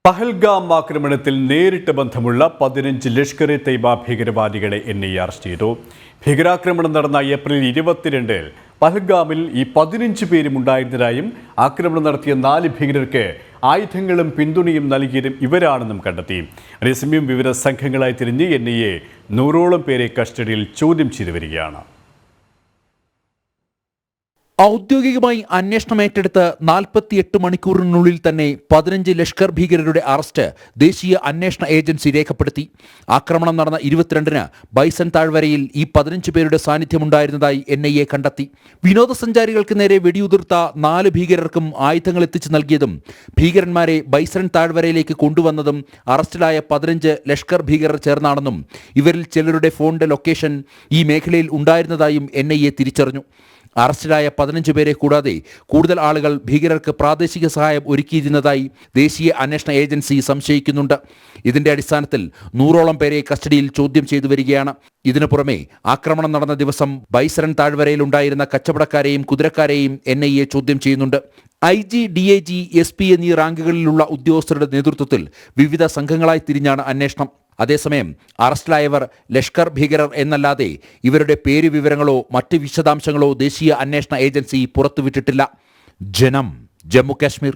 പഹൽഗാം ആക്രമണത്തിൽ നേരിട്ട് ബന്ധമുള്ള 15 ലഷ്കർ-ഇ തയ്യബ ഭീകരവാദികളെ എൻഐഎ അറസ്റ്റ് ചെയ്തു. ഭീകരാക്രമണം നടന്ന ഏപ്രിൽ 22-ൽ പഹൽഗാമിൽ ഈ 15 പേരും ഉണ്ടായിരുന്നതായും ആക്രമണം നടത്തിയ 4 ഭീകരർക്ക് ആയുധങ്ങളും പിന്തുണയും നൽകിയതും ഇവരാണെന്നും കണ്ടെത്തി. അതേസമയം വിവിധ സംഘങ്ങളായി തിരിഞ്ഞ് എൻഐഎ 100ഓളം പേരെ കസ്റ്റഡിയിൽ ചോദ്യം ചെയ്തു വരികയാണ്. ഔദ്യോഗികമായി അന്വേഷണം ഏറ്റെടുത്ത് 48 മണിക്കൂറിനുള്ളിൽ തന്നെ 15 ലഷ്കർ ഭീകരരുടെ അറസ്റ്റ് ദേശീയ അന്വേഷണ ഏജൻസി രേഖപ്പെടുത്തി. ആക്രമണം നടന്ന 22-ന് ബൈസൺ താഴ്വരയിൽ ഈ 15 പേരുടെ സാന്നിധ്യമുണ്ടായിരുന്നതായി എൻഐഎ കണ്ടെത്തി. വിനോദസഞ്ചാരികൾക്ക് നേരെ വെടിയുതിർത്ത 4 ഭീകരർക്കും ആയുധങ്ങൾ എത്തിച്ചു നൽകിയതും ഭീകരന്മാരെ ബൈസൺ താഴ്വരയിലേക്ക് കൊണ്ടുവന്നതും അറസ്റ്റിലായ 15 ലഷ്കർ ഭീകരർ ചേർന്നാണെന്നും ഇവരിൽ ചിലരുടെ ഫോണിന്റെ ലൊക്കേഷൻ ഈ മേഖലയിൽ ഉണ്ടായിരുന്നതായും എൻഐഎ തിരിച്ചറിഞ്ഞു. അറസ്റ്റിലായ 15 പേരെ കൂടാതെ കൂടുതൽ ആളുകൾ ഭീകരർക്ക് പ്രാദേശിക സഹായം ഒരുക്കിയിരുന്നതായി ദേശീയ അന്വേഷണ ഏജൻസി സംശയിക്കുന്നുണ്ട്. ഇതിന്റെ അടിസ്ഥാനത്തിൽ 100ഓളം പേരെ കസ്റ്റഡിയിൽ ചോദ്യം ചെയ്തു വരികയാണ്. ഇതിനു പുറമെ ആക്രമണം നടന്ന ദിവസം ബൈസരൻ താഴ്വരയിൽ ഉണ്ടായിരുന്ന കച്ചവടക്കാരെയും കുതിരക്കാരെയും എൻഐഎ ചോദ്യം ചെയ്യുന്നുണ്ട്. IG, DIG, SP എന്നീ റാങ്കുകളിലുള്ള ഉദ്യോഗസ്ഥരുടെ നേതൃത്വത്തിൽ വിവിധ സംഘങ്ങളായി തിരിഞ്ഞാണ് അന്വേഷണം. അതേസമയം അറസ്റ്റിലായവർ ലഷ്കർ ഭീകരർ എന്നല്ലാതെ ഇവരുടെ പേര് വിവരങ്ങളോ മറ്റ് വിശദാംശങ്ങളോ ദേശീയ അന്വേഷണ ഏജൻസി പുറത്തുവിട്ടിട്ടില്ല. ജനം, ജമ്മു കാശ്മീർ.